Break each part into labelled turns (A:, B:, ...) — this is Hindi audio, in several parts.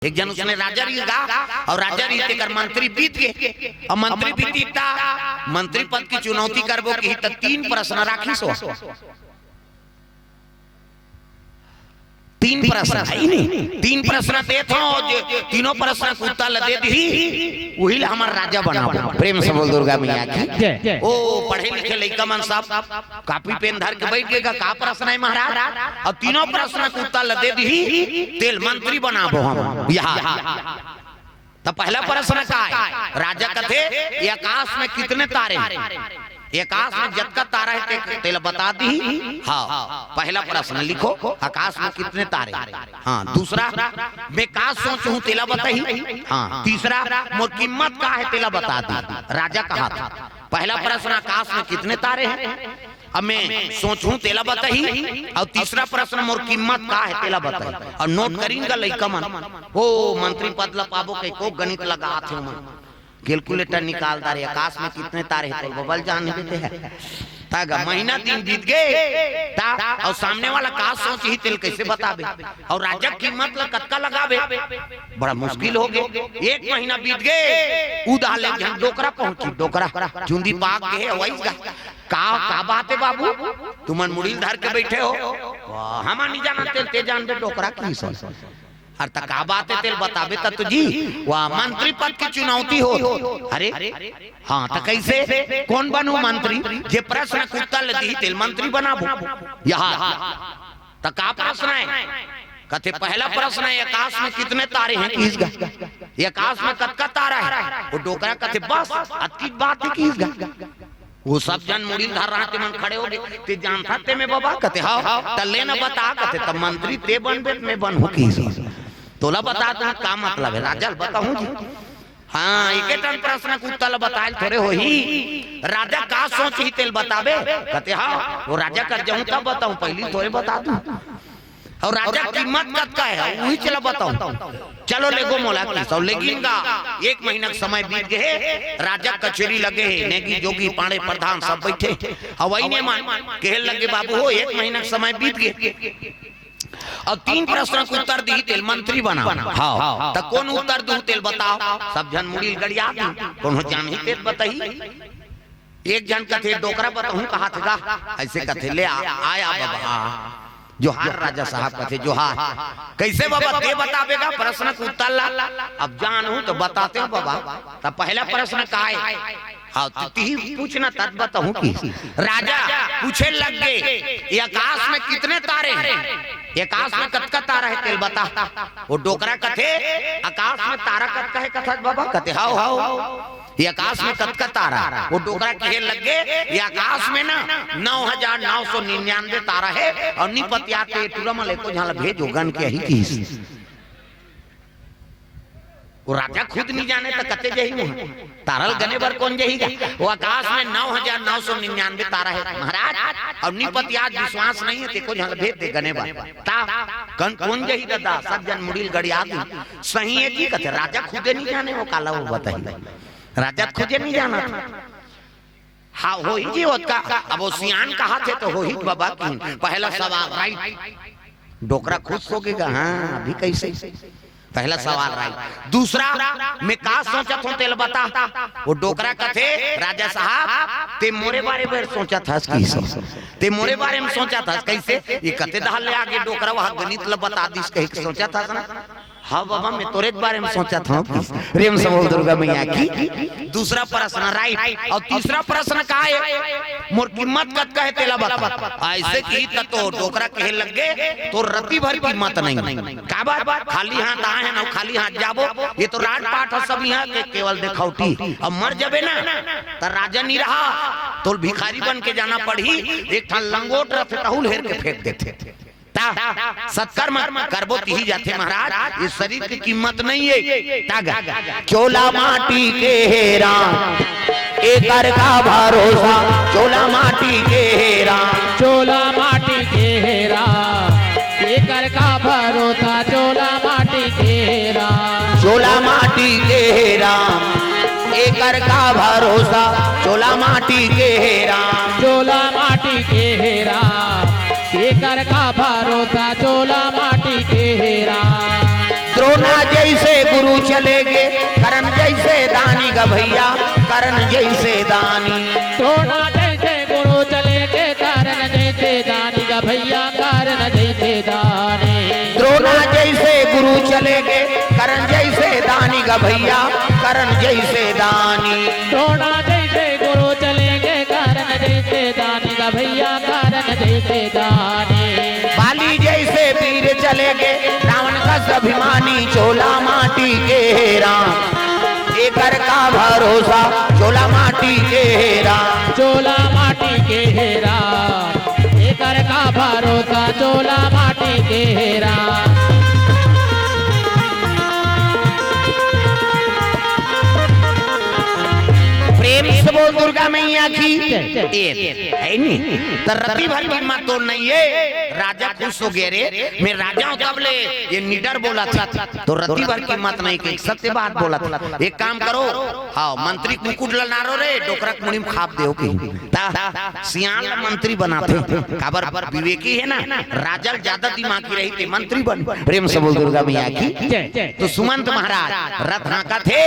A: एक जन उसने राजा री गा और राजा री ते कर मंत्री बीत गए और मंत्री बीतीता मंत्री पद की चुनौती करबो की त 3 प्रश्न राखी सो 3 प्रश्न है नहीं 3 प्रश्न दे थो तीनों प्रश्न को उत्तर दे दी वही हमार राजा बनाबो। प्रेम से बोल दुर्गा मैया की। ओ पढ़े लिखे लइका मन सब कॉपी पेन धर के बैठ गए का प्रश्न है महाराज और तीनों प्रश्न को उत्तर दे दी तेल मंत्री बनाबो हम यहाँ। तो पहला प्रश्न का है राजा कथे ये आकाश में कितने तारे हैं? आकाश में जतका तारा है तेल बता दी। हाँ पहला प्रश्न लिखो आकाश में कितने तारे। हाँ दूसरा मैं का सोचूं तेला बताई। हाँ तीसरा मोर कीमत का है तेला बता दी। राजा कहा था पहला प्रश्न आकाश में कितने तारे हैं अब मैं सोचूं तेला बताई और तीसरा प्रश्न मोर कीमत का है तेला बताई और नोट करेंगे लइका मन ओ मंत्री पद ला पाबो के को गणित लगा थे मन कैलकुलेटर निकालता रहे आकाश में कितने तारे हैं तो बबल जान देते हैं तागा महीना दिन बीत गए ता और सामने वाला का सोच ही तेल कैसे बताबे और राजा कीमत ला कतका लगाबे बड़ा मुश्किल हो गए। 1 महीना बीत गए उदाले जन डोकरा पहुंची डोकरा चुंदी पाक के है वही का बात है बाबू तुमन मुड़ील धर के बैठे हो हम नहीं जाना तेल ते जान दे डोकरा की सन और तका बात है तेल बताबे तब जी वह मंत्री पद की चुनौती हो। अरे हाँ तो कैसे कौन बनू मंत्री जे प्रश्न को उत्तर दी तेल मंत्री बनाबो यहाँ। तका प्रश्न है कथे पहला प्रश्न है आकाश में कितने तारे हैं किसका आकाश में कतका तारा है वो डोकरा कथे बस अति बात है किसका वो सब जन मुड़ील धर रहा थे मन खड़े हो गए ते जानता ते में बाबा कथे हाँ तले न बता कथे तब मंत्री ते बनबे मैं बनहु की तोला बता तू का मतलब है राजा बताऊं जी। हाँ एक प्रश्न को उत्तर बताए थोड़े हो ही राजा का सोच ही तेल बताबे कहते हाँ वो राजा कर जाऊं तब बताऊं पहली थोड़े बता दूं और राजा कीमत कतका है वही चला बताऊं चलो लेगो मोला की सब लेगिनगा। 1 महीना का समय बीत गए राजा कचेरी लगे नेगी जोगी पाड़े प्रधान सब बैठे हवाई ने मान कह लगे बाबू हो 1 महीना का समय बीत गए और 3 प्रश्न को उत्तर दी तेल मंत्री बना। हाँ तो कौन उत्तर दू तेल बताओ सब जन मुड़ील गड़िया कौन जान ही तेल बताई। एक जन कथे डोकरा बताऊं कहा था ऐसे कथे ले आया बाबा जोहार राजा साहब कथे जोहार कैसे बाबा ते बताबेगा प्रश्न को उत्तर ला अब जानू तो बताते हो बाबा। तब पहला प्रश्न का है हाँ ती पूछना तब बताऊं की राजा पूछे लग गए आकाश में कितने तारे हैं आकाश में कतका तारा है तेल बता। वो डोकरा कथे आकाश में तारा कतका है कथा बाबा कथे हाउ हाउ आकाश में कतका तारा वो डोकरा कहे लग गए आकाश में ना 9,999 तारा है और निपतिया के तुरम लेको झाला भेजो गन के ही की वो राजा खुद नहीं जाने तो कते जही तारल गने बर कौन जहीगा वो आकाश में 9,999 तारा है महाराज और निपति आज विश्वास नहीं है तेको झाल भेज दे गने बर ता कौन जही दादा सब जन मुड़ील गड़िया सही है जी कते राजा खुदे नहीं जाने वो काला वो बताई राजा खुदे नहीं जाना हाँ हो ही जी होता अब वो सियान कहा थे तो हो ही बाबा की पहला सवाल राइट डोकरा खुद सोचेगा हाँ अभी कैसे पहला सवाल राइट। दूसरा मैं का सोचा था तेल बता वो डोकरा कथे राजा साहब ते मोरे बारे में सोचा था ते मोरे बारे में सोचा था कैसे ये कथे दहाल ले आगे डोकरा वहां गणित ल बता दिस कहे सोचा था ना हाँ बाबा मैं तोरे बारे में सोचा था प्रेम से बोल दुर्गा मैया की। दूसरा प्रश्न राइट और तीसरा प्रश्न का है मोर कीमत कतका है तेला बता ऐसे की तो डोकरा कहे लग गए तो रति भर कीमत नहीं का बात खाली हाथ आए हैं ना खाली हाथ जाबो ये तो राज पाठ है सब यहाँ के केवल देखौटी अब मर जाबे ना तो राजा नहीं रहा तो भिखारी बन के जाना पड़ी एक ठन लंगोट रखे तहुल हेर के फेंक देते सत्कर्म करबो ही जाते महाराज इस शरीर की कीमत नहीं है तागा चोला माटी के हेरा एकर का भरोसा चोला माटी के हेरा
B: चोला माटी के हेरा एकर का भरोसा चोला माटी के हेरा
A: चोला माटी के हेरा एकर का भरोसा चोला माटी के हेरा
B: चोला माटी के हेरा एकर का भरोसा चोला माटी के हेरा
A: द्रोण द्रोणा जैसे गुरु चले गे करण जैसे दानी गा भैया करण जैसे दानी।
B: द्रोणा जैसे गुरु चले के कारण जैसे दानी का भैया कारण जैसे दानी।
A: द्रोणा जैसे गुरु चले गे करण जैसे दानी गा भैया करण जैसे दानी।
B: द्रोणा जैसे गुरु चले के कारण जैसे दानी का भैया कारण जैसे दानी।
A: बाली जैसे वीर चले गे रावण का स्वाभिमानी चोला माटी के राम एकर का भरोसा चोला माटी के राम।
B: चोला माटी के हेरा एकर का भरोसा चोला माटी के हेरा।
A: प्रेम से बोल दुर्गा मैया की है नहीं तो रति भर की मत तो नहीं है। राजा खुश हो गए रे मैं राजा हूं तब ले ये निडर बोला था तो रति भर की मत नहीं की सत्य बात बोला था। एक काम करो हाँ मंत्री कुकुट लनारो रे डोकरक मुनिम खाप दे की सियान मंत्री बनाते काबर विवेकी है ना राजा ज्यादा दिमाग की रही थे मंत्री बन। प्रेम से बोल दुर्गा मैया की। तो सुमंत महाराज रथ हाँका थे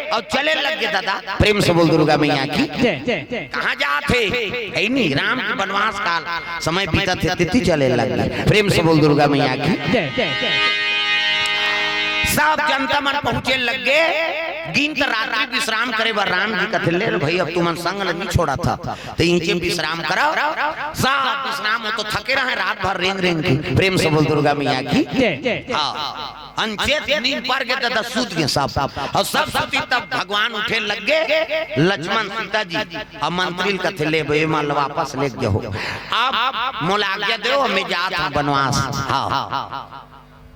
A: और चले लग गए दादा। प्रेम से बोल दुर्गा मैया की। कहाँ जाते नहीं राम के वनवास काल समय बीता थे तिथि चले लगे। प्रेम से बोल दुर्गा मैया की। सब जनता मन पहुंचे लगे गिन तो रात्रि विश्राम करे बर राम जी कथे ले भाई अब तुमन संग नहीं छोड़ा था तो यहीं विश्राम करो। सब विश्राम हो तो थके रहे रात भर रेंग रेंग की। प्रेम से बोल दुर्गा मैया की। अंचेत नींद पर गए तो सूत गए सब और सब सूती तब भगवान उठे लग गए लक्ष्मण सीता जी और मंत्री कथे ले भाई माल वापस ले जाओ अब मोला आज्ञा दो मैं जात हूं वनवास। हाँ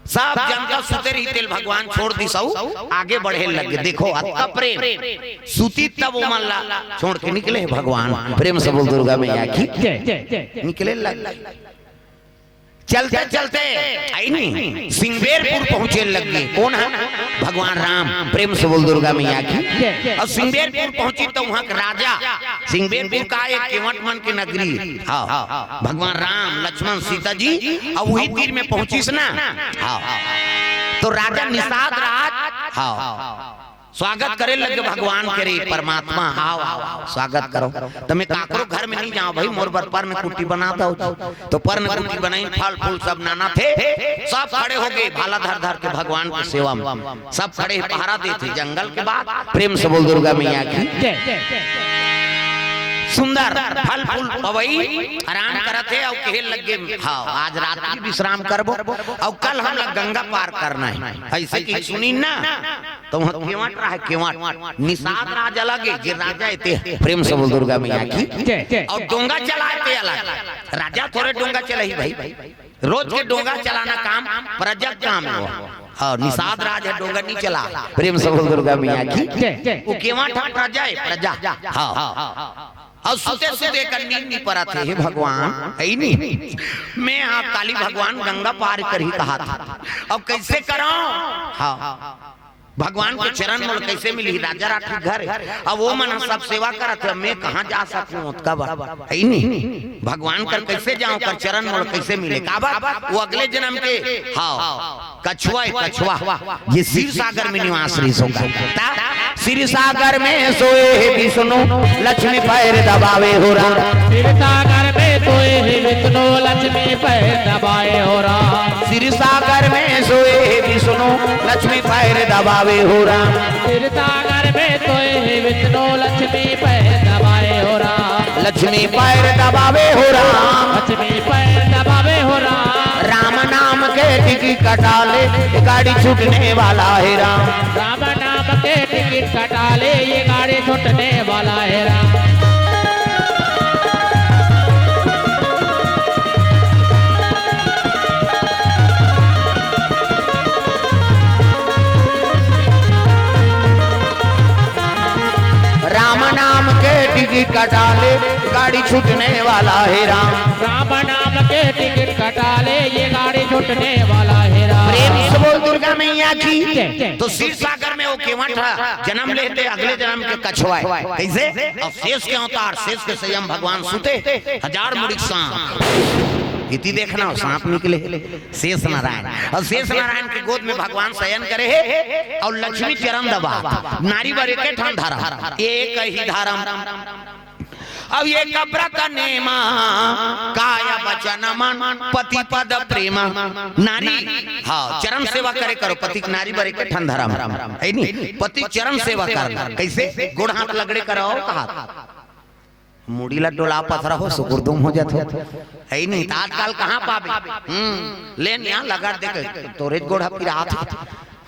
A: सब जनता सुते रही तेल भगवान छोड़ दी सऊ आगे बढ़े लगे। देखो अत्ता प्रेम सूती तब वो मल्ला छोड़ के निकले भगवान। प्रेम से बोल दुर्गा मैया की। निकले लगे चलते चलते आई नहीं सिंगवेरपुर पहुंचे लगे। कौन है भगवान राम। प्रेम से बोल दुर्गा मैया की। और सिंगवेरपुर पहुंची तो वहां राजा सिंगवेरपुर का एक केवट मन की नगरी हाँ भगवान राम लक्ष्मण सीता जी और वही तीर में पहुंची ना हाँ तो राजा निषाद राज हाँ स्वागत करे लगे भगवान करे परमात्मा आओ आओ स्वागत करो। तो मैं काकरो घर में नहीं जाऊं भाई मोर बर पर में कुटी बना दो तो पर में कुटी बनाई फल फूल सब नाना थे सब खड़े हो गए भाला धर धर के भगवान की सेवा में सब खड़े पहरा देते जंगल के बाद। प्रेम से बोल दुर्गा मैया की। सुंदर फल फूल पवई आराम करते और कहे लगे हाँ आज रात की विश्राम करबो और कल हम लोग गंगा पार करना है। ऐसे की सुनी ना तो केवट रहा है केवट निषाद राजा लगे जे राजा थे। प्रेम से बोल दुर्गा मैया की। और डोंगा चलाते अलग राजा थोड़े डोंगा चलाई भाई रोज के डोंगा चलाना काम प्रजा काम है और निषाद राज है डोंगा नहीं चला। प्रेम से बोल दुर्गा मैया की। वो केवट प्रजा है प्रजा हाँ और सुते सुते कर नींद नहीं पड़ा थे भगवान है नहीं मैं आप काली भगवान गंगा पार कर ही कहा था अब कैसे करो। हाँ भगवान के चरण मोल कैसे मिली राजा राठी घर अब वो मन सब सेवा करत है मैं कहाँ जा सकूं उसका बात है नहीं भगवान कर कैसे जाऊं कर चरण मोल कैसे मिले का बात वो अगले जन्म के हाँ कछुआ कछुआ ये क्षीर सागर में निवास रही होगा। क्षीर सागर में सोए विष्णु लक्ष्मी पैर दबावे हो रहा।
B: क्षीर सागर में सोए विष्णु लक्ष्मी पैर दबाए हो रहा।
A: क्षीर सागर में सोए विष्णु लक्ष्मी पैर दबावे हो रहा।
B: क्षीर सागर में सोए विष्णु लक्ष्मी पैर दबाए हो रहा।
A: लक्ष्मी पैर दबावे हो रहा।
B: लक्ष्मी पैर दबावे हो रहा।
A: राम नाम के टिकट कटा ले गाड़ी छूटने वाला है राम।
B: राम नाम के टिकट कटा ले ये गाड़ी छूटने वाला है राम।
A: राम नाम के टिकट कटा ले गाड़ी छूटने वाला है राम।
B: राम नाम के टिकट कटा ले ये गाड़ी छूटने वाला है राम।
A: प्रेम से बोल दुर्गा मैया की। तो क्षीर सागर में वो केवट जन्म लेते अगले जन्म के कछुआ कैसे और शेष के अवतार शेष के संयम भगवान सुते हजार मुड़ी सांप इति देखना सांप निकले शेष नारायण और शेष नारायण के गोद में भगवान शयन करे है और लक्ष्मी चरण दबा नारी बर के ठन धरम एक ही धरम अब ये व्रत नेमा काया वचन मन पति पद प्रेम नारी हाँ चरण सेवा करे करो पति नारी बरे के ठन धरम है नहीं पति चरण सेवा करना कैसे गोड़ हाथ लगड़े करो कहा मुड़ीला डोला पथरा हो सुकुरदुम हो जाते है नहीं तात्काल कहाँ पावे ले यहाँ लगा दे तोरे गोड़ा फिर हाथ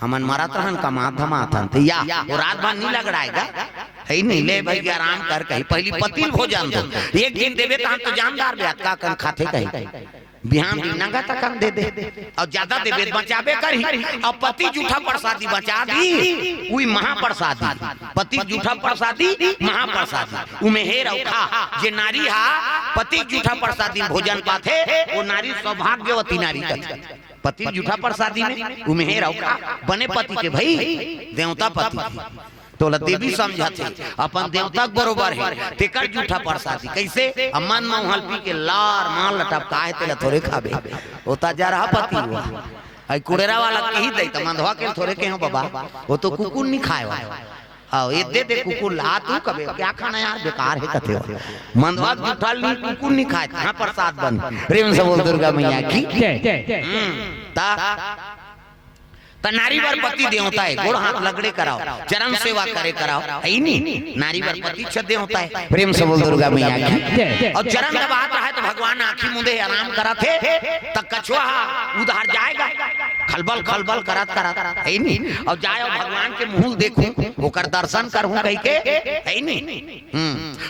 A: हमन मारा रहन कमा धमा था या वो रात भर नहीं लगड़ाएगा है नहीं ले भाई के आराम कर कहीं पहली पति भोजन दो एक दिन देवे तो हम तो जानदार ब्यात का कन खाते कहीं बिहान दिन नंगा तक दे दे और ज्यादा देवे बचावे करी और पति जूठा प्रसादी बचा दी वही महाप्रसादी पति जूठा प्रसादी महाप्रसादी उमे हे रखा जे नारी हा पति जूठा प्रसादी भोजन पाथे वो नारी सौभाग्यवती नारी कथी पति जूठा प्रसादी में उमे हे रखा बने पति के भाई देवता पति तो देवी समझाते अपन देवता बरोबर है तेकर जूठा प्रसादी कैसे अमन महल पी के लार माल लटपका है तेला थोड़े खाबे होता जा रहा पति हुआ आई कुड़ेरा वाला कही दे त मंधवा के थोड़े के हो बाबा वो तो कुकुर नहीं खाए आओ ये दे दे कुकुर ला तू कबे क्या खाना यार बेकार है कथे मंधवा जूठा ली कुकुर नहीं खाए हां प्रसाद बन प्रेम से बोल दुर्गा मैया की ता नारी वर पति देवता है गोड़ हाथ लगड़े कराओ चरण सेवा करे कराओ है नहीं नारी वर पति छदे होता है प्रेम से बोल दुर्गा मैया की और चरण दबाता है तो भगवान आंखी मुंदे आराम कराते तक कछुआ उधार जाएगा खलबल खलबल करत करत है नहीं और जाए भगवान के मुंह देखूं ओकर दर्शन करहूं कह के है नहीं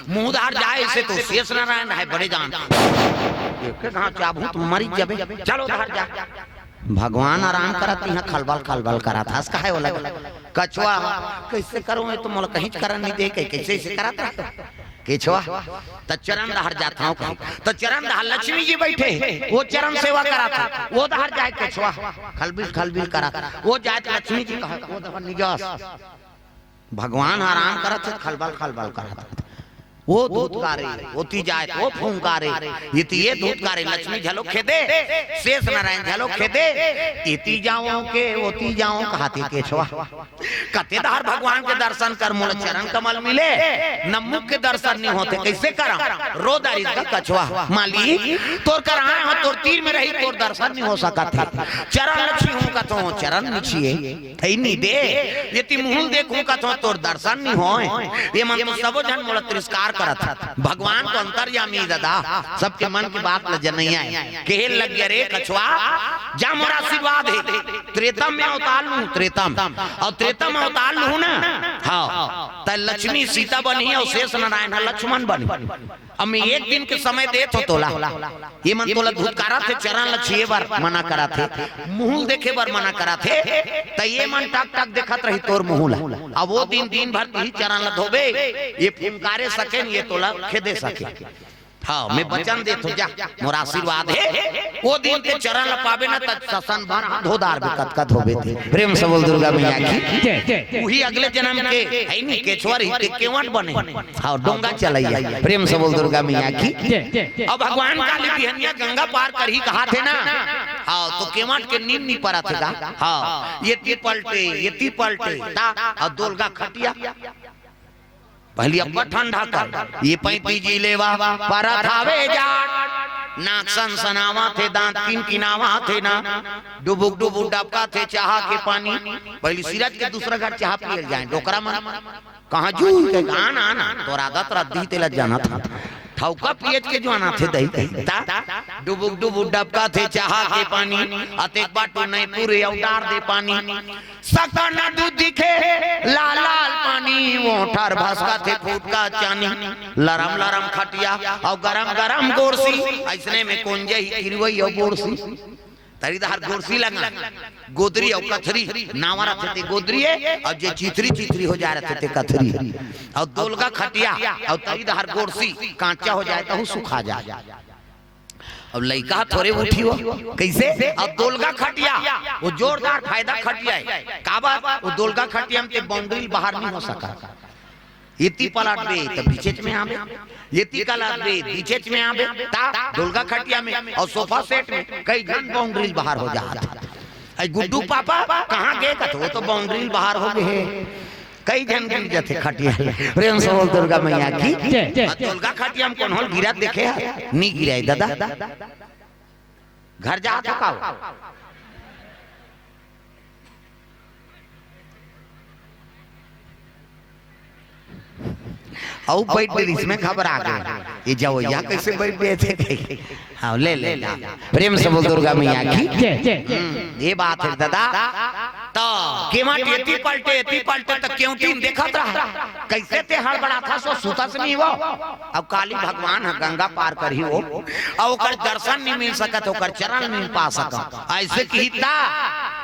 A: मुंह उधार जाए से तो शेष नारायण है बड़े जान के कहां चाबू तुम मरी जाबे चलो उधार जा भगवान आराम करत यहाँ खलबल खलबल करा था इसका है वो लगा कछुआ कैसे करूं मैं तो मोल कहीं करन नहीं दे कैसे ऐसे कराता केछुआ तो चरण दहर जाता हूं तो चरण दहर लक्ष्मी जी बैठे वो चरण सेवा कराता वो दहर जाए केछुआ खलबिल खलबिल करा वो जाए लक्ष्मी जी कहा वो दहर निजास भगवान आराम करत खलबल खलबल कराता वो धूतकारे होती जाए वो फूंकारे ये धूतकारे लक्ष्मी झलो खेदे शेष नारायण झलो खेदे इति जाओ के ओती जाओ कहते केछवा कतेदार भगवान के दर्शन कर मोल चरण कमल मिले नमुख के दर्शन नहीं होते कैसे करा रोदारी का कछवा माली तोर कर आए हो तोर तीर में रही तोर दर्शन नहीं हो सका था चरण लक्ष्मी हूं का तो चरण निछिए थई नहीं दे यति मुंह देखूं का तो तोर दर्शन नहीं होए ये मन तो सब जन मोल तिरस्कार भगवान को अंतर्यामी दादा सबके मन की बात ल जनैया केहल लग गया रे कछुआ जा मोरा आशीर्वाद है त्रेतम में अवतार लूं त्रेतम और त्रेतम अवतार लूं ना हां त लक्ष्मी सीता बनी और शेष नारायण लक्ष्मण बनी अब मैं एक दिन के समय दे तो तोला ये मन तोला धुतकारा थे चरण लछिए बार मना करा थे मुंह देखे बार मना करा थे त ये मन टक टक देखत रही तोर मुंह ला अब वो दिन भर ही चरण ल धोबे ये फुंकारे सके ये तोला खेदे सके हाँ मैं वचन दे तो जा मोरा आशीर्वाद है वो दिन के चरण पावे ना तक ससन भर धोदार भी कत होबे थे प्रेम से बोल दुर्गा मैया की वही अगले जन्म के है नहीं केछवर ही के केवट बने हाँ डोंगा चलैया प्रेम से बोल दुर्गा मैया की अब भगवान काली बिहनिया गंगा पार कर ही कहा थे ना हाँ तो केवट के नीम नहीं पड़ा थे हाँ ये ती पलटे ता और दोलगा खटिया पहली अब ठंडा कर ये 35 जिलेवा परत आवे जाट नाक सनसनावा थे दांत किनकिनावा थे ना डुबुक डुबुक डबका थे चाह के पानी पहली सिरत के दूसरा घर चाह पिए जाए डोकरा मन कहां जू के गान आना तोरा आदत रद्दी तेला जाना था ठौका पियत के जो आना थे दही ता डुबुक डुबुक डबका थे चाह के पानी अतेक बाटो नहीं पूरे उतार दे पानी सका न दूध दिखे लाल लाल पानी वो ठार भासका थे फूट का चानी लरम लरम खटिया और गरम गरम गोरसी ऐसने में कोंजे ही किरवई और गोरसी तरीदार गोरसी लगा गोदरी और कथरी नावरा थे गोदरी और जे चिथरी चिथरी हो जा रहे थे कथरी और दोलगा खटिया और तरीदार गोरसी कांचा हो जाए तो सुखा जाए अब लड़का थोड़े उठी हो कैसे अब दोलगा खटिया वो जोरदार फायदा खटिया है काबा वो दोलगा खटिया में बाउंड्री बाहर नहीं हो सका इति पलट दे तो बीचेच में आवे, इति कलट दे बीचेच में आवे ता दुर्गा खटिया में और सोफा सेट में कई घन बाउंड्री बाहर हो जाता। आई गुड्डू पापा कहाँ गए का तो बाउंड्री बाहर हो गए, कई जन गिर जाते खटिया। प्रेम से बोल दुर्गा मैया की। दुर्गा खटिया में कौन होल गिरा देखे नहीं गिराई दादा, घर जा चुका औ बैठ गए, इसमें खबर आ गई ये जाओ या कैसे बैठ गए थे। हाँ ले ले प्रेम से बोल दुर्गा मैया की। ये बात है दादा। तो केवट एती पलटे तो क्यों तीन देखत रहा कैसे ते हड़बड़ा था सो सुता से नहीं वो। अब काली भगवान है गंगा पार कर ही वो और ओकर दर्शन नहीं मिल सकत, ओकर चरण नहीं पा सकत। ऐसे कहता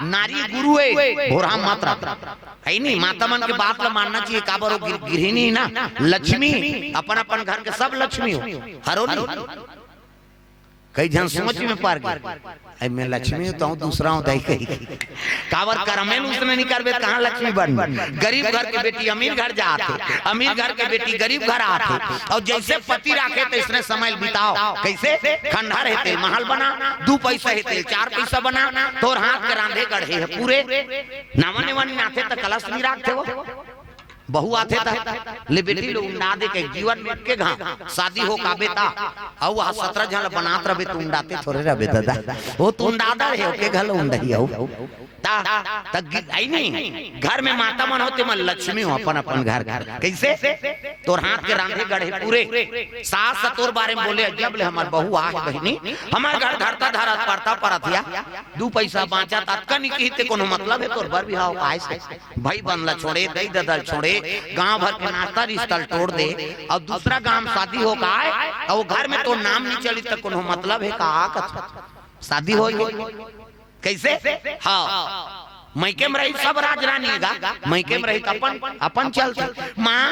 A: नारी गुरु है भोरा मात्रा है नहीं, माता मन के बात ला मानना चाहिए। काबर गृहिणी ना लक्ष्मी अपन अपन घर के सब लक्ष्मी हो हरो नहीं। कई जन सोच में पार गए मैं लक्ष्मी तो हूँ दूसरा हूँ दही कही कावर करमेल उसने नहीं करबे कहाँ लक्ष्मी बन। गरीब घर के बेटी अमीर घर जाते, अमीर घर के बेटी गरीब घर आते। और जैसे पति राखे तो इसने समय बिताओ कैसे खंडा रहते महल बना 2 पैसा हेते 4 पैसा बना तोर हाथ के रांधे गढ़े है पूरे नावन निवन आते तो कलश नहीं रखते वो बहु आते था ले बेटी लोग ना दे के जीवन में के घा शादी हो का बेटा और वह 17 जन बनात रहे तुम डाते थोड़े रहे दादा वो तुम दादा है के घल उंडही हो ता तक आई नहीं। घर में माता मन होते मन लक्ष्मी हो अपन अपन घर घर कैसे तोर हाथ के रांधे गढ़े पूरे सास तोर बारे में बोले जब ले हमार बहू आ है बहनी हमार घर धरता धरत पड़ता परथिया 2 पैसा बांचा तत्कनी कहते कोनो मतलब है तोर बर बिहाव आए से भाई बनला छोड़े दई ददल छोड़े गांव भर के नाश्ता रिश्ता तोड़ दे और दूसरा गांव शादी हो का और वो घर में तो नाम नहीं चली तो कोनो मतलब है का शादी हो कैसे। हाँ मैके में रही सब राज रानी गा मैके में रही अपन अपन चलते माँ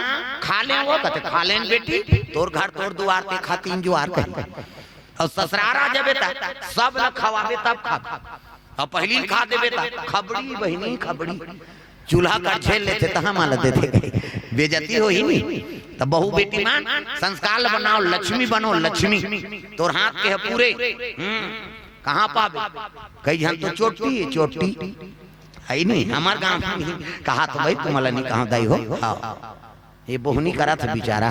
A: खा ले वो कहते खा ले बेटी तोर घर तोर दुआर पे खातीन जुआर कही और ससुरारा जबे तक सब लोग खवाबे तब खा और पहली खा देबे तक खबड़ी बहनी खबड़ी चूल्हा का झेल लेते तो हम आला देते बेजती हो ही नहीं। तो बहू बेटी मान संस्कार बनाओ लक्ष्मी बनो लक्ष्मी तोर हाथ के है पूरे कहाँ पावे कई जन तो चोटी है नहीं हमार गांव कहा तो भाई तुम्हारा नहीं कहा दाई हो ये बोहनी करा था बेचारा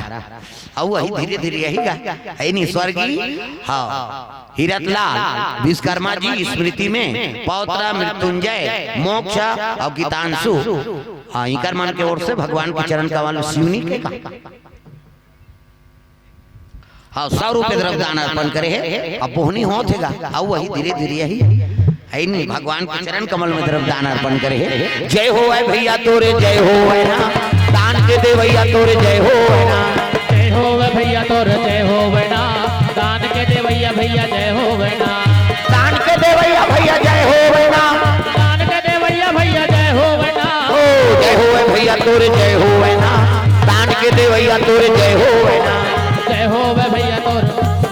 A: और वही धीरे धीरे यही गा है नहीं स्वर्गीय हाँ हीरतलाल विश्वकर्मा जी स्मृति में पौत्रा मृत्युंजय मोक्ष और गीतांशु हाँ इकर मन के ओर से भगवान के चरण कमल शिवनी के हाँ 100 रुपए द्रव्यदान अर्पण करे है अब बोहनी होगा और वही धीरे धीरे यही है नहीं भगवान के चरण कमल में द्रव्यदान अर्पण करे है। जय हो भैया तोरे जय हो ना दान के दे भैया तोरे जय हो ना
B: जय हो भैया तोरे जय हो ना दान के दे भैया जय हो ना
A: दान के दे भैया जय हो ना
B: दान के दे भैया जय हो ना
A: ओ जय हो भैया तोरे जय हो ना दान के दे भैया तोरे जय हो ना
B: जय हो भैया तोरे